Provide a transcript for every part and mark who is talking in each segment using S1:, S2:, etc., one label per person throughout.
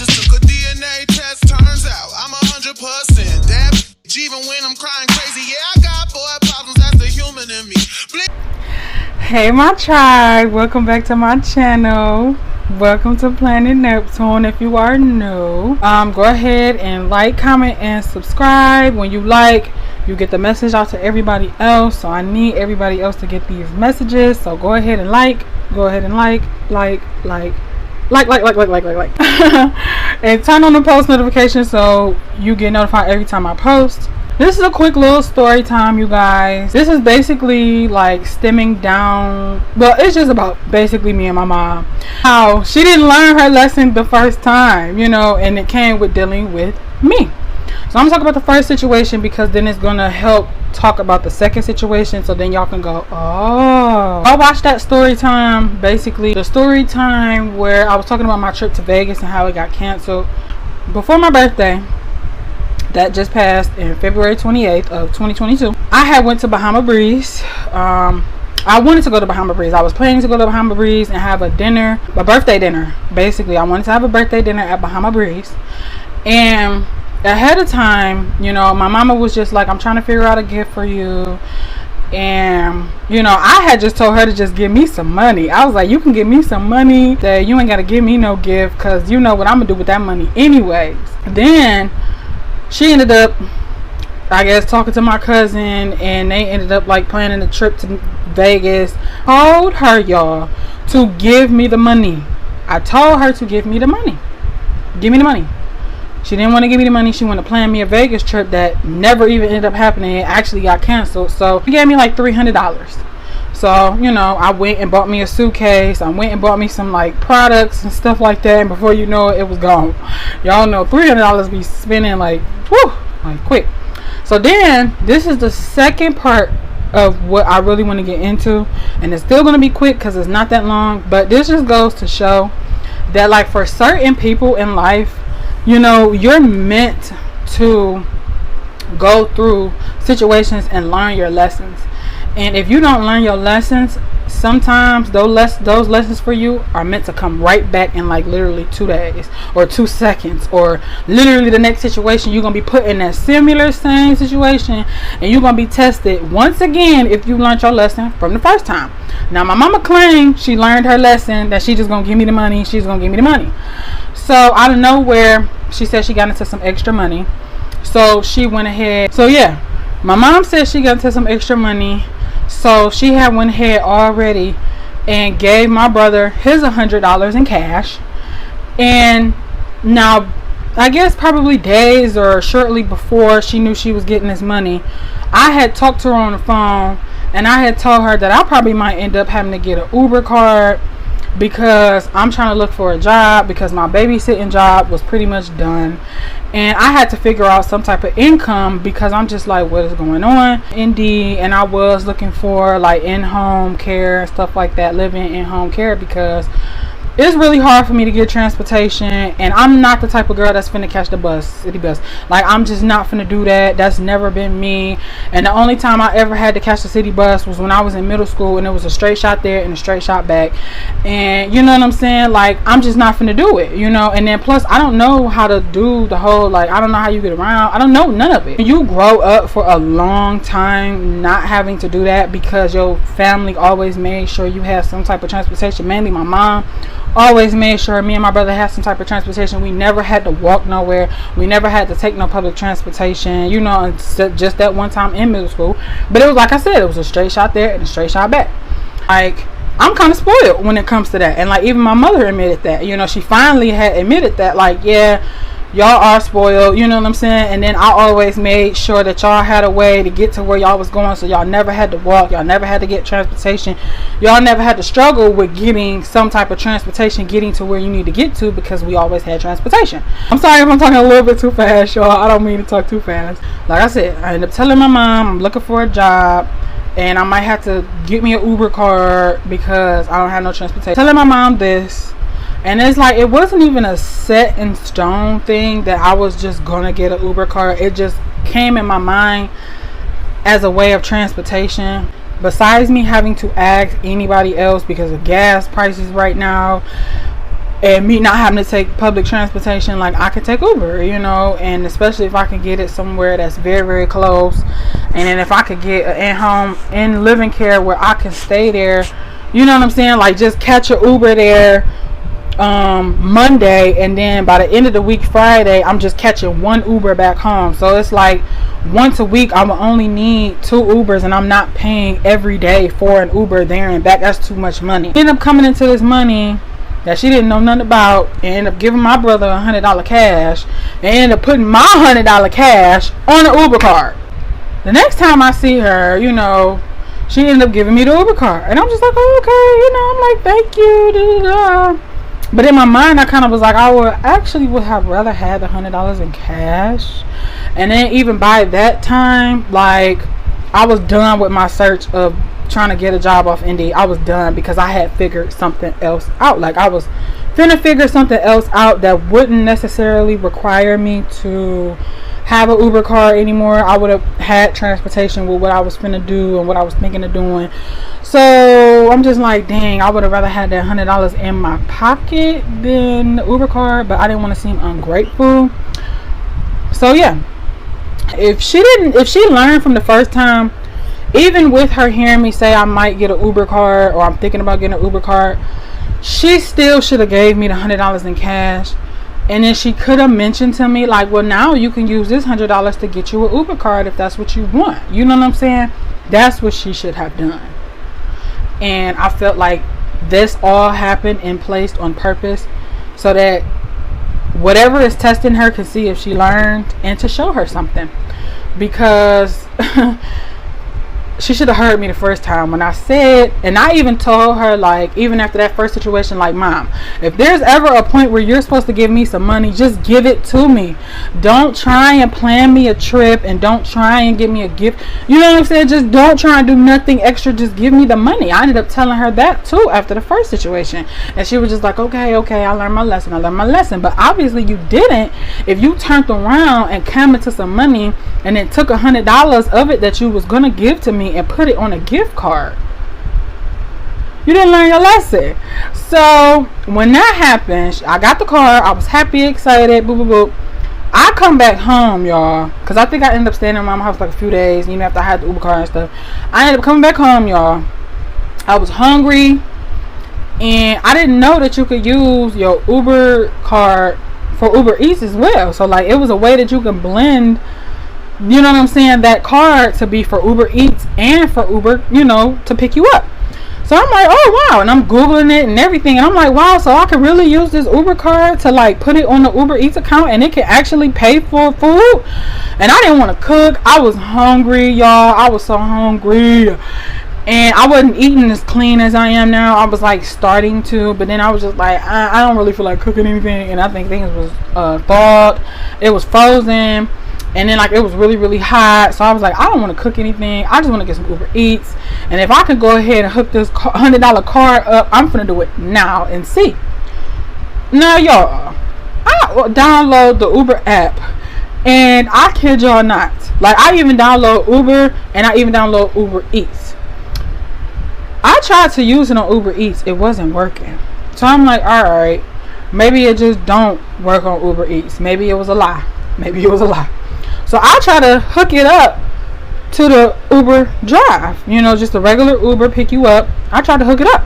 S1: just took a DNA test. Turns out I'm 100% that bitch. Even when I'm crying crazy, yeah, I got boy problems. That's the human in me.
S2: Hey my tribe, welcome back to my channel. Welcome to Planet Neptune. If you are new, go ahead and like, comment, and subscribe. When you like, you get the message out to everybody else. So I need everybody else to get these messages. So go ahead and like. And turn on the post notifications so you get notified every time I post. This is a quick little story time, you guys. This is basically like stemming down, well, it's just about basically me and my mom, how she didn't learn her lesson the first time, you know, and it came with dealing with me. So I'm gonna talk about the first situation because then it's gonna help talk about the second situation, so then y'all can go, oh. I watched that story time, basically the story time where I was talking about my trip to Vegas and how it got canceled before my birthday. That just passed in February 28th of 2022. I had went to Bahama Breeze. I wanted to go to Bahama Breeze. I was planning to go to Bahama Breeze and have a dinner, a birthday dinner. Basically, I wanted to have a birthday dinner at Bahama Breeze. And ahead of time, you know, my mama was just like, I'm trying to figure out a gift for you. And you know, I had just told her to just give me some money. I was like, you can give me some money, that you ain't gotta give me no gift, because you know what I'm gonna do with that money anyways. Then she ended up, I guess, talking to my cousin, and they ended up like planning a trip to Vegas. Told her, y'all, to give me the money. I told her to give me the money. Give me the money. She didn't want to give me the money. She wanted to plan me a Vegas trip that never even ended up happening. It actually got canceled. So she gave me like $300. So, you know, I went and bought me a suitcase. I went and bought me some like products and stuff like that. And before you know it, it was gone. Y'all know $300 be spending like, whew, like quick. So then this is the second part of what I really want to get into. And it's still going to be quick because it's not that long. But this just goes to show that like for certain people in life, you know, you're meant to go through situations and learn your lessons. And if you don't learn your lessons, sometimes those lessons for you are meant to come right back in like literally 2 days or 2 seconds, or literally the next situation you're going to be put in that similar same situation, and you're going to be tested once again if you learned your lesson from the first time. Now my mama claimed she learned her lesson, that she just going to give me the money. She's going to give me the money. So out of nowhere, she said she got into some extra money. So she went ahead. So yeah, my mom said she got into some extra money. So she had went ahead already and gave my brother his $100 in cash. And now, I guess probably days or shortly before she knew she was getting this money, I had talked to her on the phone, and I had told her that I probably might end up having to get an Uber card, because I'm trying to look for a job, because my babysitting job was pretty much done, and I had to figure out some type of income, because I'm just like, what is going on? Indeed. And I was looking for like in-home care and stuff like that, living in home care, because it's really hard for me to get transportation, and I'm not the type of girl that's finna catch the bus, city bus. Like, I'm just not finna do that. That's never been me. And the only time I ever had to catch the city bus was when I was in middle school, and it was a straight shot there and a straight shot back. And you know what I'm saying? Like, I'm just not finna do it, you know? And then plus, I don't know how to do the whole, like, I don't know how you get around. I don't know none of it. You grow up for a long time not having to do that, because your family always made sure you have some type of transportation. Mainly my mom always made sure me and my brother had some type of transportation. We never had to walk nowhere. We never had to take no public transportation, you know, just that one time in middle school. But it was, like I said, it was a straight shot there and a straight shot back. Like, I'm kind of spoiled when it comes to that. And like, even my mother admitted that, you know, she finally had admitted that, like, yeah, y'all are spoiled, you know what I'm saying? And then I always made sure that y'all had a way to get to where y'all was going, so y'all never had to walk, y'all never had to get transportation, y'all never had to struggle with getting some type of transportation, getting to where you need to get to, because we always had transportation. I'm sorry if I'm talking a little bit too fast, y'all. I don't mean to talk too fast. Like I said, I ended up telling my mom I'm looking for a job, and I might have to get me an Uber card because I don't have no transportation. Telling my mom this. And it's like, it wasn't even a set in stone thing that I was just gonna get an Uber car. It just came in my mind as a way of transportation. Besides me having to ask anybody else because of gas prices right now, and me not having to take public transportation, like I could take Uber, you know, and especially if I can get it somewhere that's very, very close, and then if I could get an in-home, in living care where I can stay there, you know what I'm saying, like just catch a Uber there Monday, and then by the end of the week, Friday, I'm just catching one Uber back home. So it's like once a week I will only need 2 Ubers, and I'm not paying every day for an Uber there and back. That's too much money. End up coming into this money that she didn't know nothing about, and end up giving my brother $100 cash, and end up putting my $100 cash on an Uber card. The next time I see her, you know, she ended up giving me the Uber card, and I'm just like, oh, okay, you know, I'm like, thank you, da, da, da. But in my mind, I kind of was like, I would have rather had the $100 in cash. And then even by that time, like, I was done with my search of trying to get a job off Indeed. I was done because I had figured something else out. Like, I was finna figure something else out that wouldn't necessarily require me to have an Uber car anymore. I would have had transportation with what I was finna do and what I was thinking of doing. So I'm just like, dang, I would have rather had that $100 in my pocket than the Uber car, but I didn't want to seem ungrateful. So yeah, if she learned from the first time, even with her hearing me say I might get an Uber card, or I'm thinking about getting an Uber card, she still should have gave me the $100 in cash. And then she could have mentioned to me, like, well, now you can use this $100 to get you an Uber card if that's what you want. You know what I'm saying? That's what she should have done. And I felt like this all happened and placed on purpose so that whatever is testing her can see if she learned, and to show her something. Because she should have heard me the first time when I said, and I even told her, like, even after that first situation, like, Mom, if there's ever a point where you're supposed to give me some money, just give it to me. Don't try and plan me a trip, and don't try and give me a gift. You know what I'm saying? Just don't try and do nothing extra. Just give me the money. I ended up telling her that too after the first situation, and she was just like, okay, I learned my lesson. But obviously you didn't if you turned around and came into some money and then took $100 of it that you was gonna give to me and put it on a gift card. You didn't learn your lesson. So when that happened, I got the car. I was happy, excited, boop, boop, boop. I come back home, y'all, because I think I ended up staying in my house like a few days, you know, after I had the Uber car and stuff. I ended up coming back home, y'all. I was hungry, and I didn't know that you could use your Uber card for Uber Eats as well. So like, it was a way that you can blend, you know what I'm saying, that card to be for Uber Eats and for Uber, you know, to pick you up. So I'm like, oh wow, and I'm Googling it and everything, and I'm like, wow, so I can really use this Uber card to like put it on the Uber Eats account, and it can actually pay for food. And I didn't want to cook. I was hungry, y'all. I was so hungry, and I wasn't eating as clean as I am now. I was like starting to, but then I was just like, I don't really feel like cooking anything, and I think things was thawed. It was frozen. And then like it was really, really hot. So I was like, I don't want to cook anything. I just want to get some Uber Eats. And if I could go ahead and hook this $100 card up, I'm finna do it now and see. Now y'all, I download the Uber app, and I kid y'all not, like I even download Uber, and I even download Uber Eats. I tried to use it on Uber Eats. It wasn't working. So I'm like, alright, maybe it just don't work on Uber Eats. Maybe it was a lie. So I try to hook it up to the Uber Drive, you know, just a regular Uber pick you up. I tried to hook it up.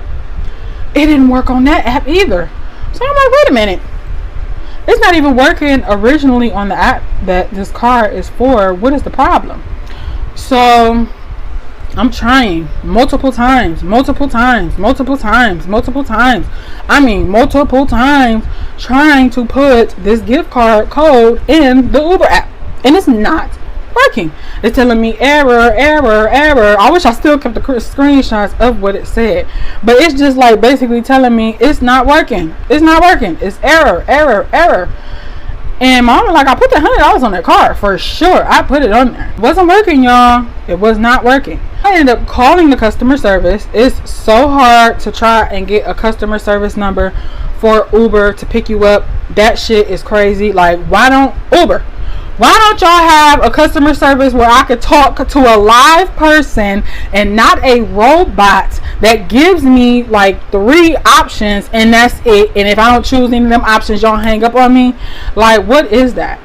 S2: It didn't work on that app either. So I'm like, wait a minute. It's not even working originally on the app that this car is for. What is the problem? So I'm trying multiple times, I mean multiple times, trying to put this gift card code in the Uber app, and it's not working. It's telling me error. I wish I still kept the screenshots of what it said, but it's just like basically telling me it's not working. It's error. And my mom was like, I put the $100 on that card for sure. I put it on there. It wasn't working, y'all. It was not working. I ended up calling the customer service. It's so hard to try and get a customer service number for Uber to pick you up. That shit is crazy. Like, why don't Uber Why don't y'all have a customer service where I could talk to a live person and not a robot that gives me like 3 options and that's it? And if I don't choose any of them options, y'all hang up on me. Like, what is that?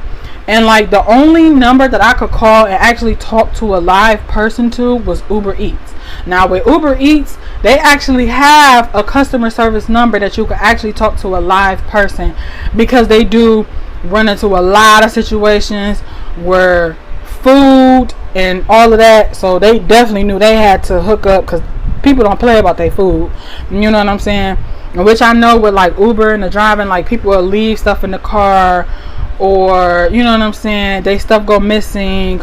S2: And like, the only number that I could call and actually talk to a live person to was Uber Eats. Now with Uber Eats, they actually have a customer service number that you can actually talk to a live person, because they do run into a lot of situations where food and all of that, so they definitely knew they had to hook up, because people don't play about their food, you know what I'm saying? Which I know with like Uber and the driving, like people will leave stuff in the car, or you know what I'm saying, they stuff go missing,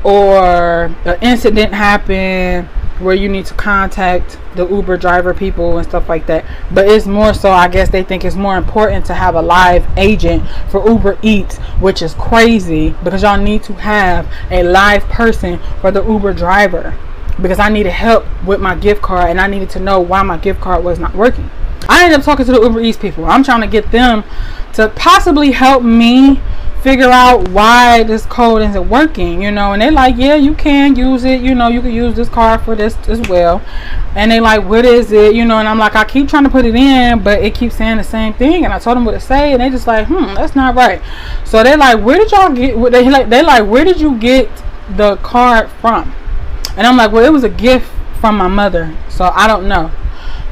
S2: or an incident happen where you need to contact the Uber driver people and stuff like that. But it's more so, I guess they think it's more important to have a live agent for Uber Eats, which is crazy, because y'all need to have a live person for the Uber driver, because I needed help with my gift card and I needed to know why my gift card was not working. I ended up talking to the Uber Eats people. I'm trying to get them to possibly help me figure out why this code isn't working, you know. And they're like, yeah, you can use it, you know, you can use this card for this as well. And they like, what is it, you know? And I'm like, I keep trying to put it in, but it keeps saying the same thing. And I told them what to say, and they just like, that's not right. So they're like, where did y'all get, they like, where did you get the card from? And I'm like, well, it was a gift from my mother, so I don't know.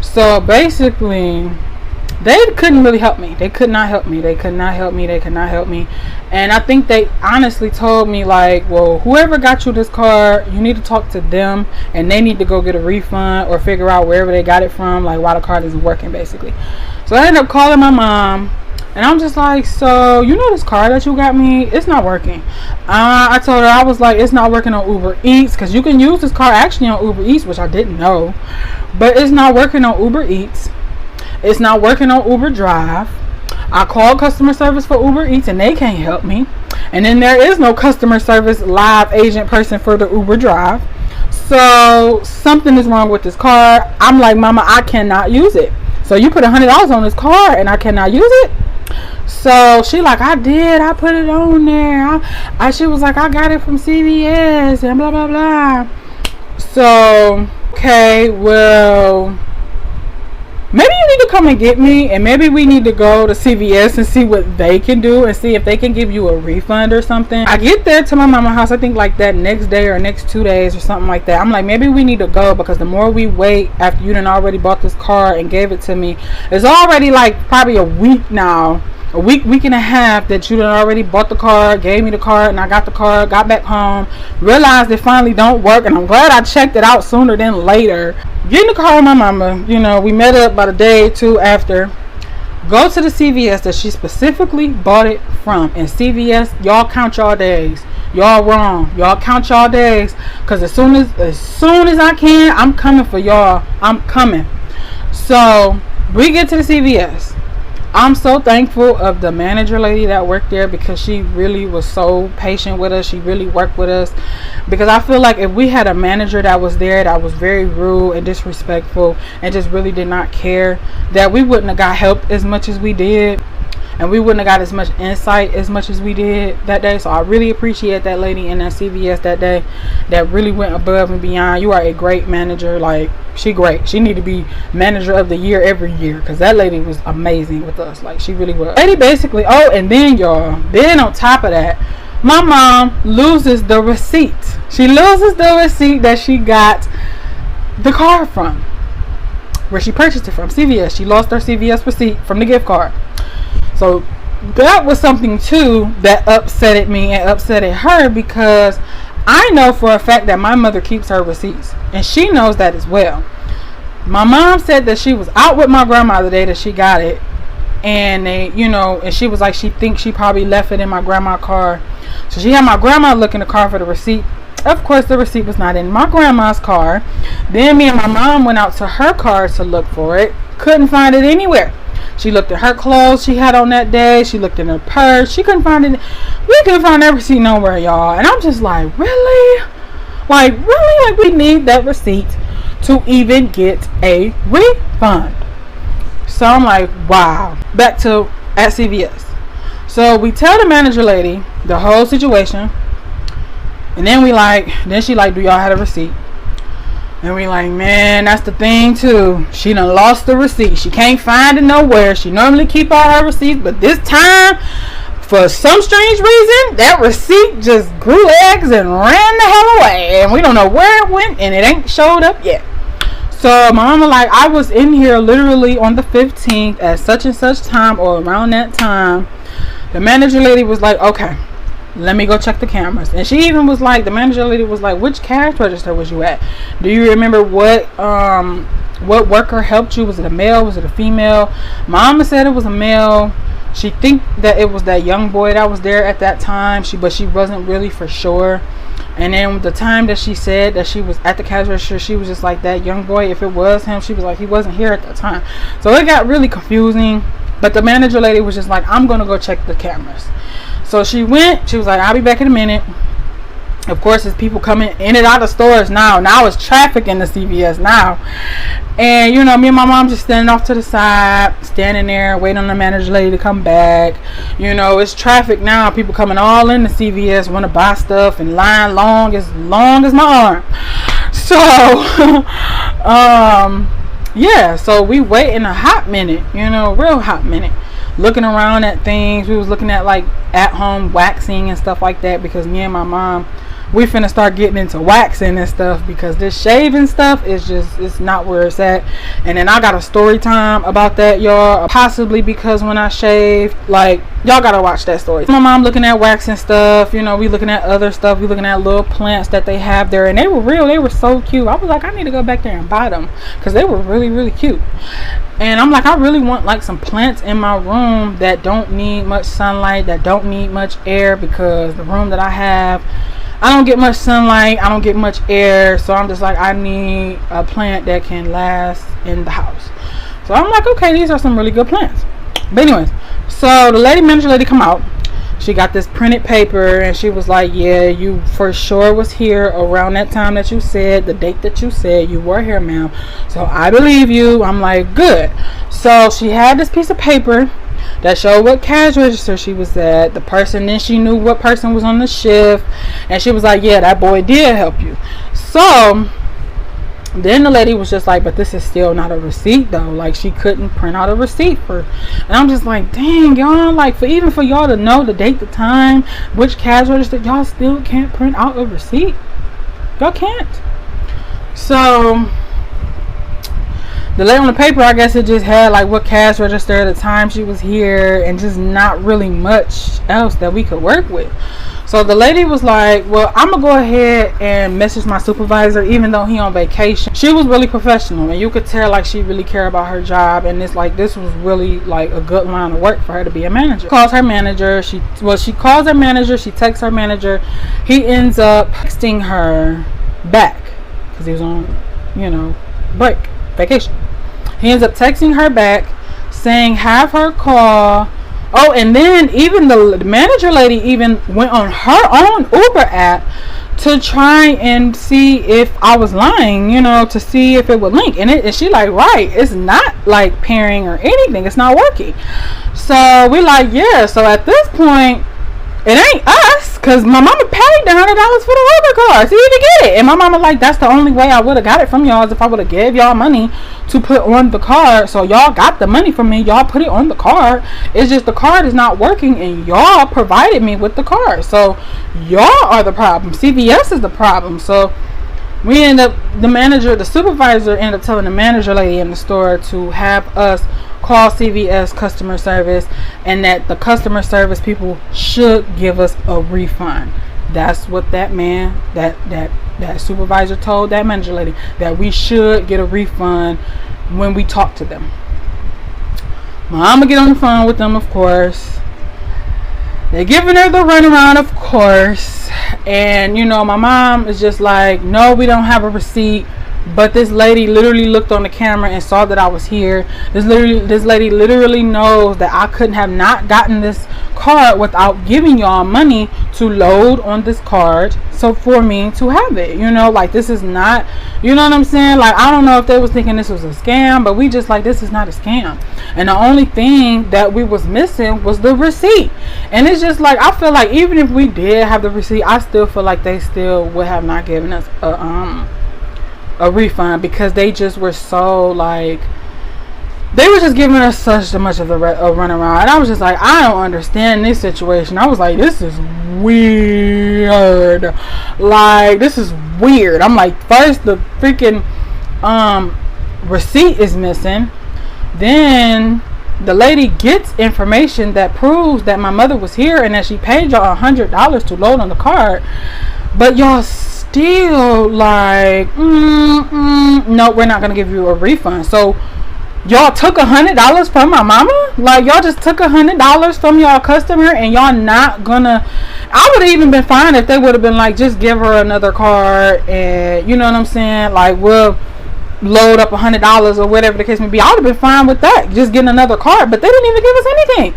S2: So basically, they couldn't really help me. They could not help me. They could not help me. They could not help me. And I think they honestly told me like, well, whoever got you this card, you need to talk to them, and they need to go get a refund or figure out wherever they got it from, like why the card isn't working, basically. So I ended up calling my mom, and I'm just like, so you know this card that you got me, it's not working. I told her, I was like, it's not working on Uber Eats, because you can use this card actually on Uber Eats, which I didn't know, but it's not working on Uber Eats. It's not working on Uber Drive. I called customer service for Uber Eats and they can't help me. And then there is no customer service live agent person for the Uber Drive. So something is wrong with this card. I'm like, Mama, I cannot use it. So you put $100 on this card and I cannot use it? So she like, I did. I put it on there. She was like, I got it from CVS and blah, blah, blah. So, okay, well, maybe you need to come and get me, and maybe we need to go to CVS and see what they can do and see if they can give you a refund or something. I get there to my mama's house, I think like that next day or next 2 days or something like that. I'm like, maybe we need to go, because the more we wait after you done already bought this car and gave it to me, it's already like probably a week now. A week and a half that you done already bought the car, gave me the car, and I got the car, got back home, realized it finally don't work, and I'm glad I checked it out sooner than later. Get in the car with my mama, you know, we met up about a day or two after. Go to the CVS that she specifically bought it from. And CVS, y'all count y'all days. Y'all wrong. Y'all count y'all days, because as soon as I can, I'm coming for y'all. I'm coming. So we get to the CVS. I'm so thankful of the manager lady that worked there, because she really was so patient with us. She really worked with us, because I feel like if we had a manager that was there that was very rude and disrespectful and just really did not care, that we wouldn't have got help as much as we did, and we wouldn't have got as much insight as much as we did that day. So I really appreciate that lady in that CVS that day that really went above and beyond. You are a great manager. Like, she great. She need to be manager of the year every year, because that lady was amazing with us. Like, she really was. Lady basically, and then y'all, then on top of that, my mom loses the receipt. She loses the receipt that she got the car from, where she purchased it from, CVS. She lost her CVS receipt from the gift card. So that was something too that upsetted me and upsetted her, because I know for a fact that my mother keeps her receipts, and she knows that as well. My mom said that she was out with my grandma the day that she got it, and they, you know, and she was like, she thinks she probably left it in my grandma's car. So she had my grandma look in the car for the receipt. Of course, the receipt was not in my grandma's car. Then me and my mom went out to her car to look for it. Couldn't find it anywhere. She looked at her clothes she had on that day. She looked in her purse. She couldn't find it. We couldn't find that receipt nowhere, y'all. And I'm just like, really? Like, really? Like, we need that receipt to even get a refund. So I'm like, wow. Back to at CVS. So we tell the manager lady the whole situation, and then she like, do y'all have a receipt? And we like, man, that's the thing too. She done lost the receipt. She can't find it nowhere. She normally keep all her receipts, but this time, for some strange reason, that receipt just grew legs and ran the hell away. And we don't know where it went, and it ain't showed up yet. So my mama like, I was in here literally on the 15th at such and such time, or around that time. The manager lady was like, okay, let me go check the cameras. And she even was like, the manager lady was like, which cash register was you at? Do you remember what worker helped you? Was it a male? Was it a female? Mama said it was a male. She think that it was that young boy that was there at that time. But she wasn't really for sure. And then the time that she said that she was at the cash register, she was just like, that young boy, if it was him, she was like, he wasn't here at that time. So it got really confusing. But the manager lady was just like, I'm going to go check the cameras. So she went. She was like, I'll be back in a minute. Of course, there's people coming in and out of stores now. Now it's traffic in the CVS now. And, you know, me and my mom just standing off to the side, standing there, waiting on the manager lady to come back. You know, it's traffic now. People coming all in the CVS, want to buy stuff, and line long as my arm. So, yeah, so we waiting a hot minute, you know, real hot minute. Looking around at things. We was looking at like at home waxing and stuff like that, because me and my mom, we finna start getting into waxing and stuff, because this shaving stuff is just, it's not where it's at. And then I got a story time about that, y'all, possibly because when I shaved, like, y'all gotta watch that story. My mom looking at waxing stuff, you know, we looking at other stuff, we looking at little plants that they have there, and they were real, they were so cute. I was like, I need to go back there and buy them, because they were really, really cute. And I'm like, I really want like some plants in my room that don't need much sunlight, that don't need much air, because the room that I have, I don't get much sunlight, I don't get much air. So I'm just like, I need a plant that can last in the house. So I'm like, okay, these are some really good plants. But anyways, so the manager lady come out. She got this printed paper, and she was like, yeah, you for sure was here around that time that you said, the date that you said you were here, ma'am. So I believe you. I'm like, good. So she had this piece of paper that showed what cash register she was at, the person, then she knew what person was on the shift, and she was like, yeah, that boy did help you. So then the lady was just like, but this is still not a receipt though. Like, she couldn't print out a receipt for. And I'm just like, dang, y'all, like, for y'all to know the date, the time, which cash register, y'all still can't print out a receipt. Y'all can't. So the lady on the paper, I guess it just had like what cash register, the time she was here, and just not really much else that we could work with. So the lady was like, well, I'm gonna go ahead and message my supervisor, even though he on vacation. She was really professional, and you could tell like she really cared about her job, and it's like, this was really like a good line of work for her to be a manager. Calls her manager. She calls her manager. She texts her manager. He ends up texting her back because he was on, you know, vacation. He ends up texting her back saying, have her call. Oh, and then even the manager lady even went on her own Uber app to try and see if I was lying, you know, to see if it would link. And she like, right, it's not like pairing or anything. It's not working. So we like, yeah. So at this point, it ain't us, because my mama paid $100 for the Uber car to even get it. And my mama like, that's the only way I would have got it from y'all, is if I would have gave y'all money to put on the card. So y'all got the money from me, y'all put it on the card. It's just the card is not working, and y'all provided me with the card. So y'all are the problem. CVS is the problem. So we end up, the supervisor ended up telling the manager lady in the store to have us call CVS customer service, and that the customer service people should give us a refund. That's what that man, that supervisor told that manager lady, that we should get a refund when we talk to them. Mama get on the phone with them, of course. They're giving her the runaround, of course. And, you know, my mom is just like, no, we don't have a receipt. But this lady literally looked on the camera and saw that I was here. This lady literally knows that I couldn't have not gotten this card without giving y'all money to load on this card, so for me to have it, you know, like, this is not, you know what I'm saying, like, I don't know if they was thinking this was a scam, but we just like, this is not a scam. And the only thing that we was missing was the receipt. And it's just like, I feel like even if we did have the receipt, I still feel like they still would have not given us a refund, because they just were so like, they were just giving us such much of a runaround. And I was just like, I don't understand this situation. I was like, this is weird. Like, this is weird. I'm like, first the freaking receipt is missing. Then the lady gets information that proves that my mother was here and that she paid y'all $100 to load on the card. But y'all still like, no, we're not going to give you a refund. So y'all took $100 from my mama? Like, y'all just took $100 from y'all customer and y'all not gonna, I would have even been fine if they would have been like, just give her another card and, you know what I'm saying, like, we'll load up $100 or whatever the case may be. I would have been fine with that, just getting another card. But they didn't even give us anything.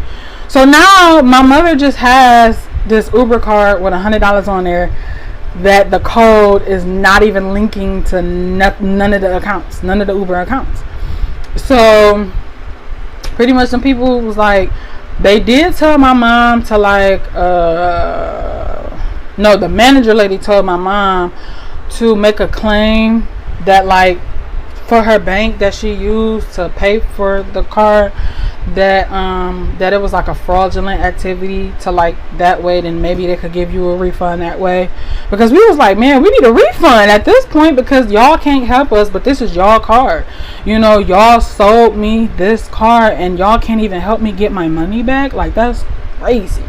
S2: So now my mother just has this Uber card with $100 on there that the code is not even linking to none of the accounts, none of the Uber accounts. So pretty much some people was like, they did tell my mom to like no, the manager lady told my mom to make a claim that, like, for her bank that she used to pay for the card, that that it was like a fraudulent activity, to like, that way then maybe they could give you a refund that way. Because we was like, man, we need a refund at this point, because y'all can't help us, but this is y'all card, you know, y'all sold me this card and y'all can't even help me get my money back. Like, that's crazy.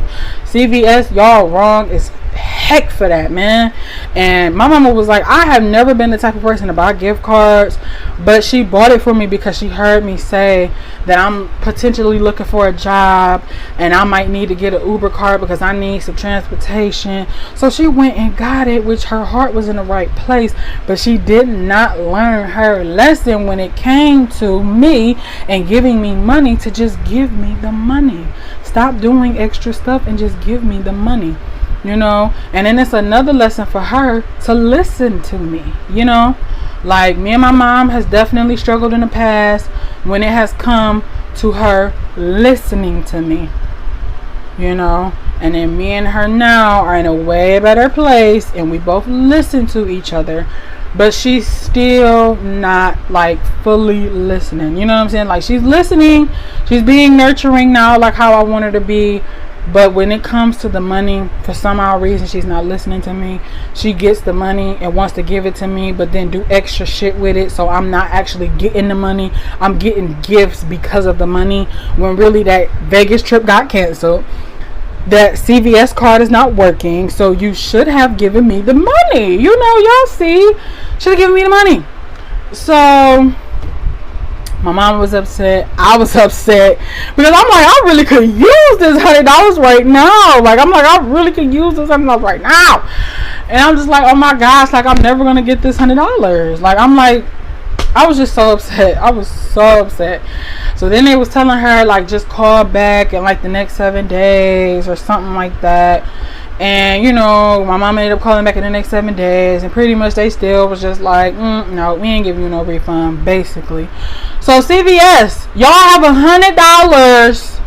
S2: CVS, y'all wrong as heck for that, man. And my mama was like, I have never been the type of person to buy gift cards, but she bought it for me because she heard me say that I'm potentially looking for a job and I might need to get an Uber card because I need some transportation. So she went and got it, which her heart was in the right place, but she did not learn her lesson when it came to me and giving me money, to just give me the money. Stop doing extra stuff and just give me the money, you know. And then it's another lesson for her to listen to me, you know. Like, me and my mom has definitely struggled in the past when it has come to her listening to me, you know. And then me and her now are in a way better place and we both listen to each other, but she's still not like fully listening, you know what I'm saying? Like, she's listening, she's being nurturing now, like how I want her to be. But when it comes to the money, for some odd reason, she's not listening to me. She gets the money and wants to give it to me, but then do extra shit with it. So I'm not actually getting the money. I'm getting gifts because of the money, when really that Vegas trip got canceled. That CVS card is not working. So you should have given me the money. You know, y'all see. Should have given me the money. So my mom was upset. I was upset because I'm like, I really could use this $100 right now. Like, I'm like, I really could use this $100 right now. And I'm just like, oh my gosh, like, I'm never gonna get this $100. Like, I'm like, I was just so upset. I was so upset. So then they was telling her, like, just call back in like the next 7 days or something like that. And, you know, my mom ended up calling back in the next 7 days, and pretty much they still was just like, no, we ain't giving you no refund, basically. So CVS, y'all have $100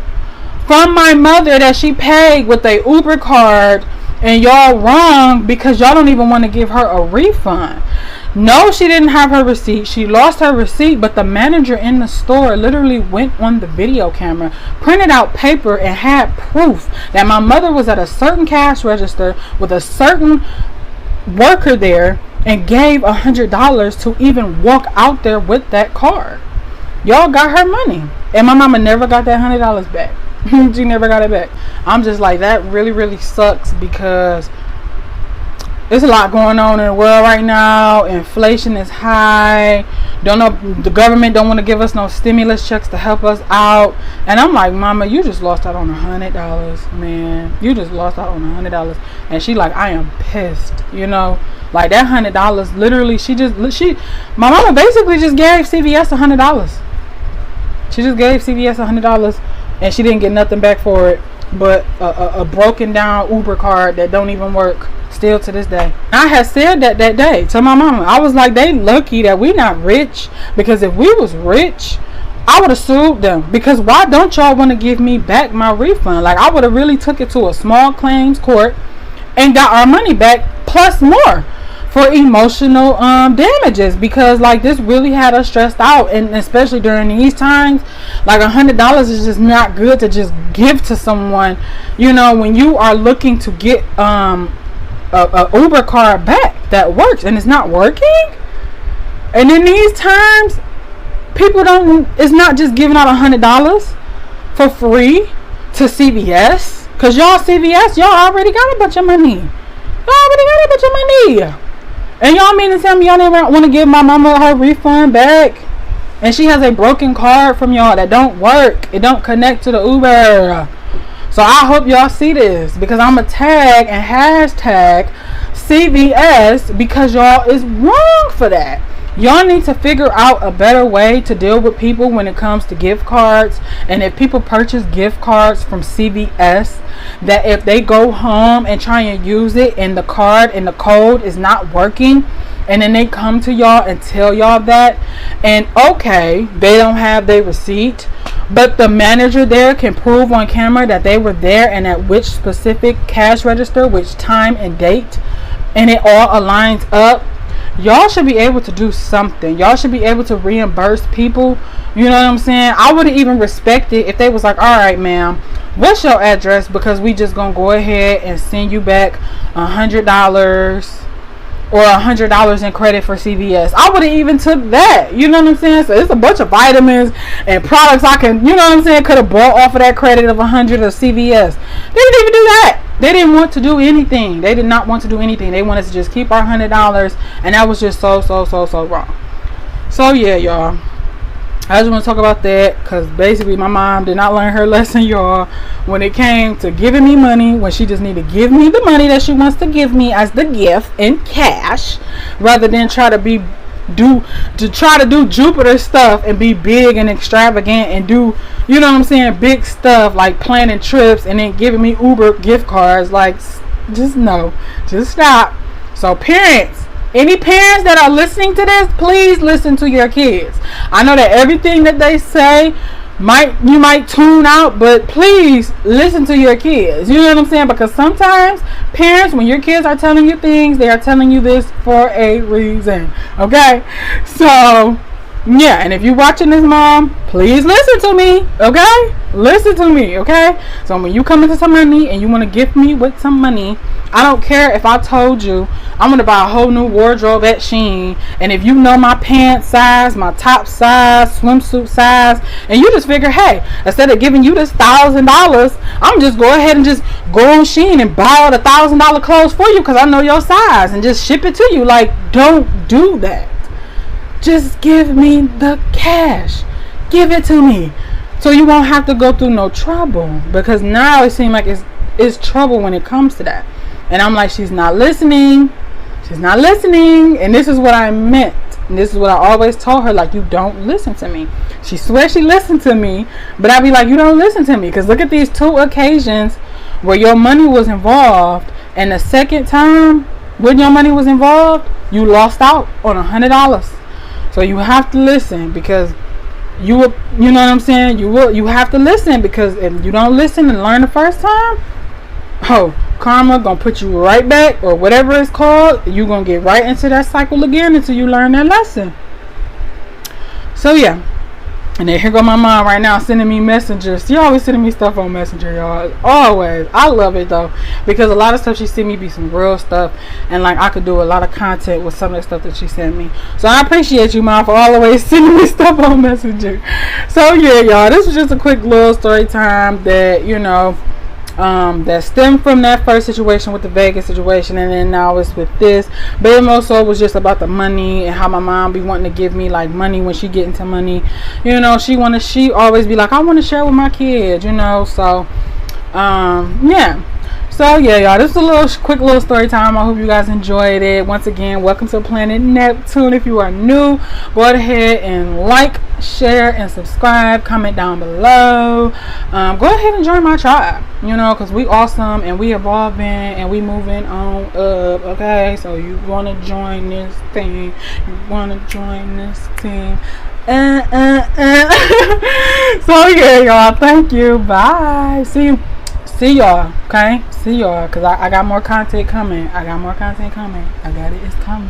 S2: from my mother that she paid with a Uber card, and y'all wrong because y'all don't even want to give her a refund. No, she didn't have her receipt. She lost her receipt, but the manager in the store literally went on the video camera, printed out paper, and had proof that my mother was at a certain cash register with a certain worker there and gave $100 to even walk out there with that card. Y'all got her money, and my mama never got that $100 back. She never got it back. I'm just like, that really, really sucks, because there's a lot going on in the world right now. Inflation is high. Don't know, the government don't want to give us no stimulus checks to help us out. And I'm like, mama, you just lost out on $100, man. You just lost out on $100. And she like, I am pissed, you know. Like, that $100, literally, my mama basically just gave CVS $100. She just gave CVS $100, and she didn't get nothing back for it. but a broken down Uber card that don't even work still to this day. I had said that day to my mama. I was like, they lucky that we not rich, because if we was rich, I would have sued them, because why don't y'all want to give me back my refund? Like, I would have really took it to a small claims court and got our money back plus more for emotional damages, because like this really had us stressed out, and especially during these times, like $100 is just not good to just give to someone, you know, when you are looking to get a Uber card back that works and it's not working. And in these times, people don't, it's not just giving out $100 for free to CVS, because y'all CVS, y'all already got a bunch of money. And y'all mean to tell me y'all never want to give my mama her refund back? And she has a broken card from y'all that don't work. It don't connect to the Uber. So I hope y'all see this, because I'm going to tag and hashtag CVS, because y'all is wrong for that. Y'all need to figure out a better way to deal with people when it comes to gift cards. And if people purchase gift cards from CVS, that if they go home and try and use it and the card and the code is not working, and then they come to y'all and tell y'all that, and okay, they don't have their receipt, but the manager there can prove on camera that they were there and at which specific cash register, which time and date, and it all aligns up, y'all should be able to do something. Y'all should be able to reimburse people. You know what I'm saying? I would have even respected if they was like, all right, ma'am, what's your address? Because we just gonna go ahead and send you back $100 or $100 in credit for CVS. I would have even took that. You know what I'm saying? So it's a bunch of vitamins and products I can, you know what I'm saying, could have bought off of that credit of $100 of CVS. They didn't even do that. They didn't want to do anything. They did not want to do anything. They wanted to just keep our $100, and that was just so wrong. So yeah, y'all, I just want to talk about that, because basically my mom did not learn her lesson, y'all, when it came to giving me money, when she just needed to give me the money that she wants to give me as the gift in cash, rather than try to do Jupiter stuff and be big and extravagant and do, you know what I'm saying, big stuff like planning trips and then giving me Uber gift cards. Like, just no, just stop. So parents, any parents that are listening to this, please listen to your kids. I know that everything that they say you might tune out, but please listen to your kids. You know what I'm saying? Because sometimes parents, when your kids are telling you things, they are telling you this for a reason. Okay? So yeah, and if you're watching this, mom, please listen to me. Okay? Listen to me. Okay? So when you come into some money and you want to gift me with some money, I don't care if I told you I'm going to buy a whole new wardrobe at Shein, and if you know my pants size, my top size, swimsuit size, and you just figure, hey, instead of giving you this $1,000, I'm just go ahead and just go on Shein and buy all the $1,000 clothes for you because I know your size, and just ship it to you. Like, don't do that. Just give me the cash. Give it to me, so you won't have to go through no trouble, because now it seems like it's trouble when it comes to that. And I'm like, she's not listening. She's not listening. And this is what I meant. And this is what I always told her. Like, you don't listen to me. She swears she listened to me. But I be like, you don't listen to me. Because look at these 2 occasions where your money was involved. And the second time when your money was involved, you lost out on $100. So you have to listen, because you know what I'm saying? You have to listen, because if you don't listen and learn the first time, karma gonna put you right back, or whatever it's called. You gonna get right into that cycle again until you learn that lesson. So yeah, and then here go my mom right now sending me messages. She always sending me stuff on Messenger, y'all. Always. I love it though, because a lot of stuff she sent me be some real stuff, and like I could do a lot of content with some of the stuff that she sent me. So I appreciate you, mom, for always sending me stuff on Messenger. So yeah, y'all, this was just a quick little story time that, you know, that stemmed from that first situation with the Vegas situation, and then now it's with this. But it also was just about the money and how my mom be wanting to give me like money when she get into money. You know, she always be like, I want to share with my kids, you know. So yeah. So yeah, y'all, this is a quick little story time. I hope you guys enjoyed it. Once again, welcome to planet Neptune. If you are new, go ahead and like, share, and subscribe. Comment down below. Go ahead and join my tribe, you know, because we awesome and we evolving and we moving on up. Okay, so you want to join this thing, you want to join this team. So yeah, y'all, thank you, bye, see y'all, okay, see y'all, because I got more content coming. I got it, it's coming.